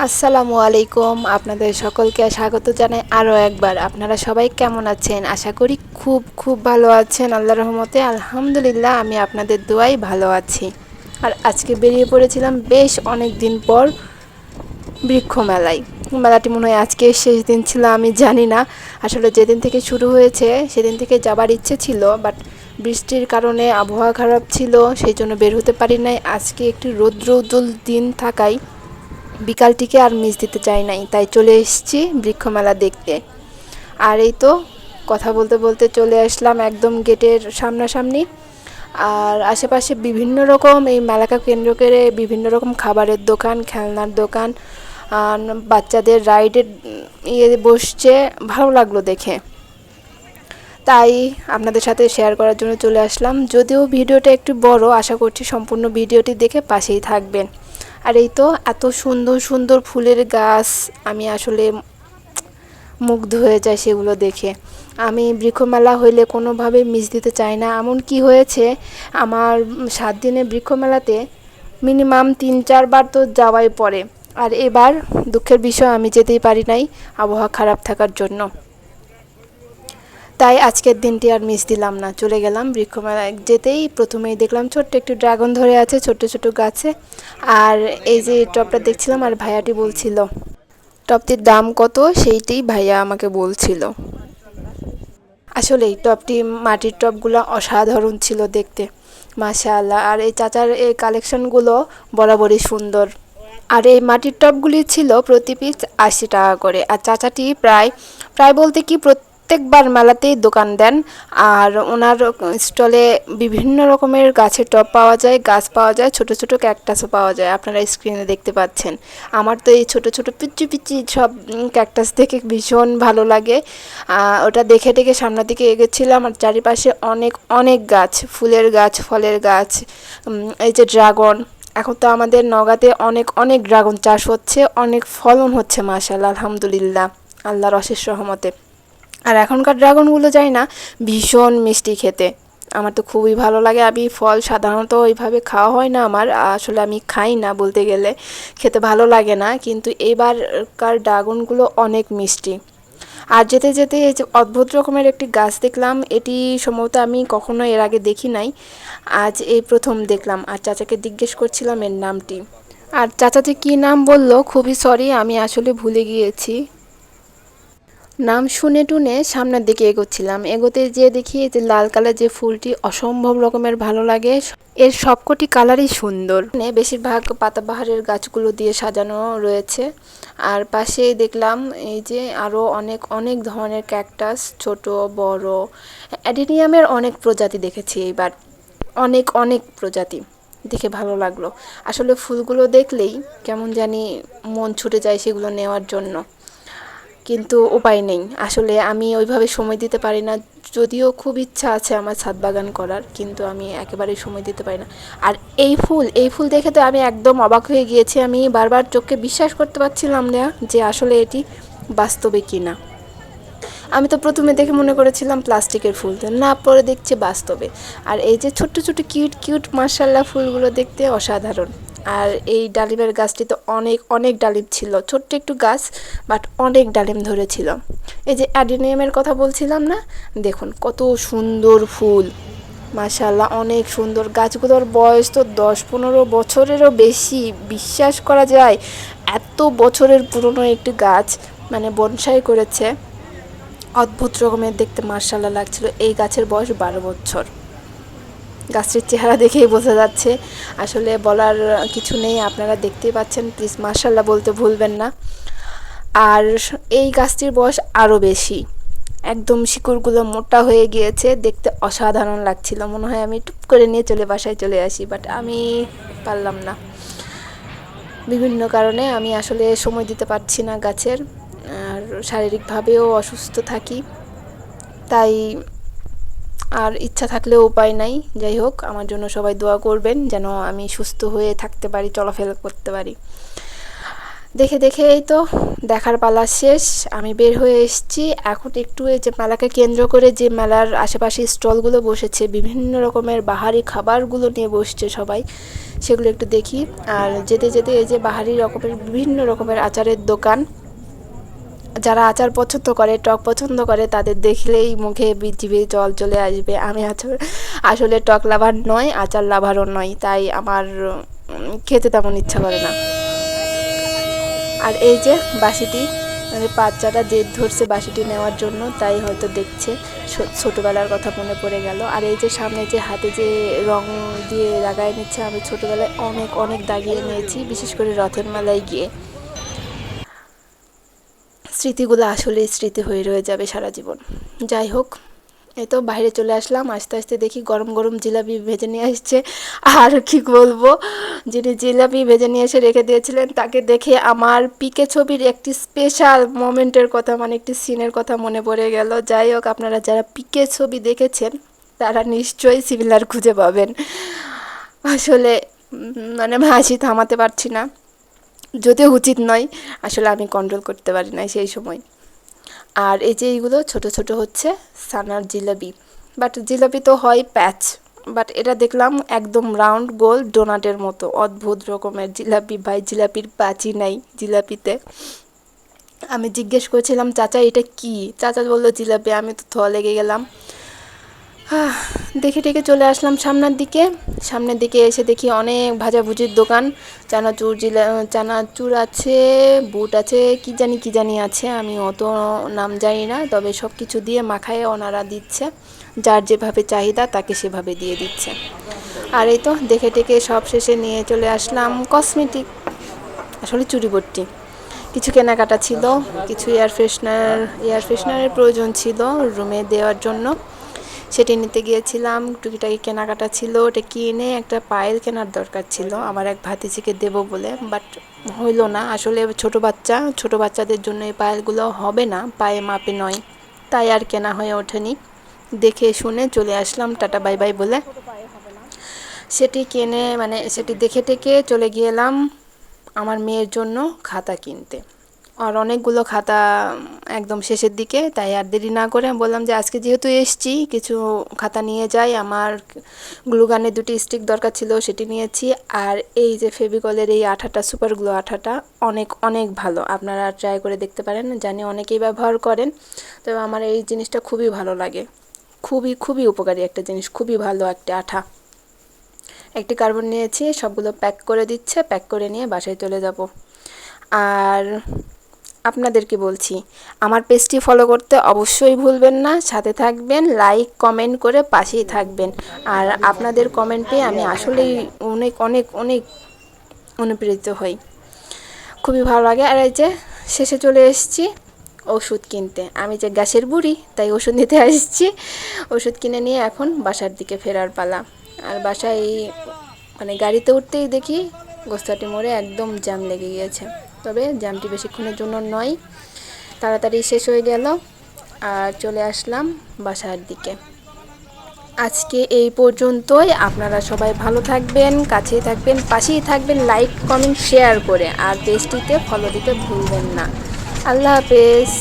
আসসালামু আলাইকুম, আপনাদের সকলকে স্বাগত জানাই আরও একবার। আপনারা সবাই কেমন আছেন? আশা করি খুব খুব ভালো আছেন। আল্লাহর রহমতে আলহামদুলিল্লাহ আমি আপনাদের দোয়ায় ভালো আছি। আর আজকে বেরিয়ে পড়েছিলাম বেশ অনেক দিন পর বৃক্ষ মেলায়। মেলাটি মনে হয় আজকে শেষ দিন ছিল, আমি জানি না। আসলে যেদিন থেকে শুরু হয়েছে সেদিন থেকে যাবার ইচ্ছে ছিল, বাট বৃষ্টির কারণে আবহাওয়া খারাপ ছিল, সেই জন্য বের হতে পারি নাই। আজকে একটু রৌদ্রোজ্জ্বল দিন থাকায় বিকালটিকে আর মিস দিতে চাই নাই, তাই চলে এসেছি বৃক্ষমেলা দেখতে। আর এই তো কথা বলতে বলতে চলে আসলাম একদম গেটের সামনাসামনি। আর আশেপাশে বিভিন্ন রকম এই মেলাকে কেন্দ্র করে বিভিন্ন রকম খাবারের দোকান, খেলনার দোকান, বাচ্চাদের রাইডের বসছে, ভালো লাগলো দেখে। তাই আপনাদের সাথে শেয়ার করার জন্য চলে আসলাম। যদিও ভিডিওটা একটু বড়, আশা করছি সম্পূর্ণ ভিডিওটি দেখে পাশেই থাকবেন। আর এই তো এত সুন্দর সুন্দর ফুলের গাছ, আমি আসলে মুগ্ধ হয়ে যাই সেগুলো দেখে। আমি বৃক্ষমেলা হইলে কোনোভাবে মিস দিতে চাই না। এমন কি হয়েছে, আমার 7 দিনের বৃক্ষমেলাতে মিনিমাম 3-4 বার তো যাওয়াই পড়ে। আর এবার দুঃখের বিষয় আমি যেতেই পারি নাই আবহাওয়া খারাপ থাকার জন্য। তাই আজকের দিনটি আর মিস দিলাম না, চলে গেলাম বৃক্ষমেলায়। যেতেই প্রথমেই দেখলাম ছোট্ট একটু ড্রাগন ধরে আছে ছোট ছোট গাছে। আর এই যে টবটা দেখছিলাম, আর ভাইয়াটি বলছিল টবটির দাম কত, সেইটি ভাইয়া আমাকে বলছিল। আসলে এই টবটি, মাটির টবগুলো অসাধারণ ছিল দেখতে, মাশাআল্লাহ। আর এই চাচার এই কালেকশনগুলো বরাবরই সুন্দর। আর এই মাটির টবগুলি ছিল প্রতি পিস 80 টাকা করে। আর চাচাটি প্রায় প্রায় বলতে কি প্রত্যেকবার মেলাতেই দোকান দেন। আর ওনার স্টলে বিভিন্ন রকমের গাছের টব পাওয়া যায়, গাছ পাওয়া যায়, ছোট ছোট ক্যাকটাসও পাওয়া যায়। আপনারা স্ক্রিনে দেখতে পাচ্ছেন। আমার তো এই ছোট ছোট পিচ্চি পিচ্চি সব ক্যাকটাস দেখে ভীষণ ভালো লাগে। ওটা দেখে দেখে সামনের দিকে এগোচ্ছিলাম। আর চারিপাশে অনেক অনেক গাছ, ফুলের গাছ, ফলের গাছ, এই যে ড্রাগন। এখন তো আমাদের নওগাঁতে অনেক অনেক ড্রাগন চাষ হচ্ছে, অনেক ফলন হচ্ছে মাশাআল্লাহ, আলহামদুলিল্লাহ, আল্লাহর অশেষ রহমতে। আর এখনকার ড্রাগনগুলো যাই না, ভীষণ মিষ্টি খেতে। আমার তো খুবই ভালো লাগে। আমি ফল সাধারণত ওইভাবে খাওয়া হয় না আমার, আসলে আমি খাই না বলতে গেলে, খেতে ভালো লাগে না। কিন্তু এবারকার ড্রাগনগুলো অনেক মিষ্টি। আর যেতে যেতে এই যে অদ্ভুত রকমের একটি গাছ দেখলাম, এটি সম্ভবত আমি কখনো এর আগে দেখি নাই, আজ এই প্রথম দেখলাম। আর চাচাকে জিজ্ঞেস করছিলাম এর নামটি, আর চাচাটি কী নাম বলল, খুবই সরি আমি আসলে ভুলে গিয়েছি। নাম শুনে টুনে সামনের দিকে এগোচ্ছিলাম। এগোতে যেয়ে দেখি যে লাল কালার যে ফুলটি অসম্ভব রকমের ভালো লাগে, এর সবকটি কালারই সুন্দর। বেশিরভাগ পাতাবাহারের গাছগুলো দিয়ে সাজানো রয়েছে। আর পাশেই দেখলাম এই যে আরও অনেক অনেক ধরনের ক্যাকটাস, ছোট বড়, অ্যাডেনিয়ামের অনেক প্রজাতি দেখেছি এইবার, অনেক অনেক প্রজাতি দেখে ভালো লাগলো। আসলে ফুলগুলো দেখলেই কেমন জানি মন ছুটে যায় সেগুলো নেওয়ার জন্য, কিন্তু উপায় নেই। আসলে আমি ওইভাবে সময় দিতে পারি না, যদিও খুব ইচ্ছা আছে আমার ছাদ বাগান করার, কিন্তু আমি একেবারেই সময় দিতে পারি না। আর এই ফুল দেখে তো আমি একদম অবাক হয়ে গিয়েছি। আমি বারবার চোখকে বিশ্বাস করতে পারছিলাম না যে আসলে এটি বাস্তবে কিনা। আমি তো প্রথমে দেখে মনে করেছিলাম প্লাস্টিকের ফুল, তো না, পরে দেখছি বাস্তবে। আর এই যে ছোট্ট ছোট্ট কিউট কিউট মাশাআল্লাহ ফুলগুলো দেখতে অসাধারণ। আর এই ডালিমের গাছটি তো অনেক অনেক ডালিম ছিল, ছোট্ট একটু গাছ বাট অনেক ডালিম ধরেছিল। এই যে অ্যাডিনিয়ামের কথা বলছিলাম না, দেখুন কত সুন্দর ফুল, মাশাআল্লাহ অনেক সুন্দর। গাছগুলোর বয়স তো 10-15 বছরেরও বেশি, বিশ্বাস করা যায় এত বছরের পুরনো একটি গাছ, মানে বনসাই করেছে। অদ্ভুত রকমের দেখতে মাশাআল্লাহ লাগছিল। এই গাছের বয়স 12 বছর। গাছটির চেহারা দেখেই বোঝা যাচ্ছে, আসলে বলার কিছু নেই, আপনারা দেখতেই পাচ্ছেন। প্লিজ মাশাআল্লাহ বলতে ভুলবেন না। আর এই গাছটির বয়স আরও বেশি, একদম শিকড়গুলো মোটা হয়ে গিয়েছে, দেখতে অসাধারণ লাগছিল। মনে হয় আমি টুপ করে নিয়ে বাসায় চলে আসি, বাট আমি পারলাম না। বিভিন্ন কারণে আমি আসলে সময় দিতে পারছি না গাছের, আর শারীরিকভাবেও অসুস্থ থাকি, তাই আর ইচ্ছা থাকলেও উপায় নাই। যাই হোক, আমার জন্য সবাই দোয়া করবেন যেন আমি সুস্থ হয়ে থাকতে পারি, চলাফেরা করতে পারি। দেখে দেখে এই তো দেখার পালা শেষ, আমি বের হয়ে এসেছি। এখন একটু এই যে মেলাকে কেন্দ্র করে যে মেলার আশেপাশে স্টলগুলো বসেছে, বিভিন্ন রকমের বাহারি খাবারগুলো নিয়ে বসছে সবাই, সেগুলো একটু দেখি। আর যেতে যেতে এই যে বাহারি রকমের বিভিন্ন রকমের আচারের দোকান, যারা আচার পছন্দ করে, টক পছন্দ করে, তাদের দেখলেই মুখে জিভে জল চলে আসবে। আমি আসলে টক লাভার নয়, আচার লাভারও নয়, তাই আমার খেতে তেমন ইচ্ছা করে না। আর এই যে বাঁশিটি, মানে বাচ্চাটা জেদ ধরছে বাঁশিটি নেওয়ার জন্য, তাই হয়তো দেখছে, ছোটোবেলার কথা মনে পড়ে গেল। আর এই যে সামনে যে হাতে যে রং দিয়ে লাগাই নিচ্ছে, আমি ছোটোবেলায় অনেক অনেক দাগিয়ে নিয়েছি, বিশেষ করে রথের মেলায় গিয়ে। স্মৃতিগুলো আসলেই স্মৃতি হয়ে রয়ে যাবে সারা জীবন। যাই হোক, এই তো বাইরে চলে আসলাম। আস্তে আস্তে দেখি গরম গরম জিলাপি ভেজে নিয়ে আসছে। আর কি বলবো, যিনি জিলাপি ভেজে নিয়ে এসে রেখে দিয়েছিলেন, তাকে দেখে আমার পিকে ছবির একটি স্পেশাল মোমেন্টের কথা, মানে একটি সিনের কথা মনে পড়ে গেল। যাই হোক, আপনারা যারা পিকে ছবি দেখেছেন তারা নিশ্চয়ই সিমিলার খুঁজে পাবেন। আসলে মানে হাসি থামাতে পারছি না, যদিও উচিত নয়, আসলে আমি কন্ট্রোল করতে পারি না সেই সময়। আর এই যে এইগুলো ছোট ছোট হচ্ছে সানার জিলাপি, বাট জিলাপি তো হয় প্যাচ, বাট এটা দেখলাম একদম রাউন্ড গোল ডোনাটের মতো, অদ্ভুত রকমের জিলাপি। ভাই, জিলাপির প্যাচই নাই জিলাপিতে। আমি জিজ্ঞেস করছিলাম, চাচা এটা কি? চাচা বললো জিলাপি। আমি তো লেগে গেলাম। দেখে টেকে চলে আসলাম সামনের দিকে এসে দেখি অনেক ভাজাভুজির দোকান। চানাচুর আছে, বুট আছে, কি জানি আছে, আমি অত নাম জানি না, তবে সব কিছু দিয়ে মাখায় ওনারা দিচ্ছে, যার যেভাবে চাহিদা তাকে সেভাবে দিয়ে দিচ্ছে। আর এই তো দেখে টেকে সব শেষে নিয়ে চলে আসলাম কসমেটিক, আসলে চুড়িবর্তি। কিছু কেনাকাটা ছিল, কিছু এয়ার ফ্রেশনারের প্রয়োজন ছিল রুমে দেওয়ার জন্য, সেটি নিতে গিয়েছিলাম। টুকিটাকি কেনাকাটা ছিল, ওটা কিনে একটা পায়েল কেনার দরকার ছিল আমার এক ভাতিজিকে দেবো বলে, বাট হইল না। আসলে ছোট বাচ্চাদের জন্য এই পায়েলগুলো হবে না, পায়ে মাপে নয়, তাই আর কেনা হয়ে ওঠেনি। দেখে শুনে চলে আসলাম টাটা বাই বাই বলে। সেটি দেখে টেকে চলে গিয়েলাম আমার মেয়ের জন্য খাতা কিনতে। আর অনেকগুলো খাতা একদম শেষের দিকে, তাই আর দেরি না করে বললাম যে আজকে যেহেতু এসছি কিছু খাতা নিয়ে যাই। আমার গ্লুগানের 2টি স্টিক দরকার ছিল, সেটি নিয়েছি। আর এই যে ফেভিকলের এই আঠাটা, সুপার গ্লু আঠাটা অনেক অনেক ভালো, আপনারা ট্রাই করে দেখতে পারেন, জানি অনেকেই ব্যবহার করেন, তবে আমার এই জিনিসটা খুবই ভালো লাগে, খুবই খুবই উপকারী একটা জিনিস, খুবই ভালো একটা আঠা। একটি কার্বন নিয়েছি, সবগুলো প্যাক করে দিচ্ছে, প্যাক করে নিয়ে বাসায় চলে যাব। আর আপনাদেরকে বলছি, আমার পেজটি ফলো করতে অবশ্যই ভুলবেন না, সাথে থাকবেন, লাইক কমেন্ট করে পাশেই থাকবেন। আর আপনাদের কমেন্ট পেয়ে আমি আসলেই অনেক অনেক অনেক অনুপ্রেরিত হই, খুবই ভালো লাগে। আর এই যে শেষে চলে এসেছি ওষুধ কিনতে, আমি যে গ্যাসের বুড়ি তাই ওষুধ নিতে আসছি। ওষুধ কিনে নিয়ে এখন বাসার দিকে ফেরার পালা। আর বাসায় মানে গাড়িতে উঠতেই দেখি গোস্তাটি মোড়ে একদম জ্যাম লেগে গিয়েছে, তবে জ্যামটি বেশিক্ষণের জন্য নয়, তাড়াতাড়ি শেষ হয়ে গেল আর চলে আসলাম বাসার দিকে। আজকে এই পর্যন্তই, আপনারা সবাই ভালো থাকবেন, কাছেই থাকবেন, পাশেই থাকবেন, লাইক কমেন্ট শেয়ার করে, আর পেজটিতে ফলো দিতে ভুলবেন না। আল্লাহ হাফেজ।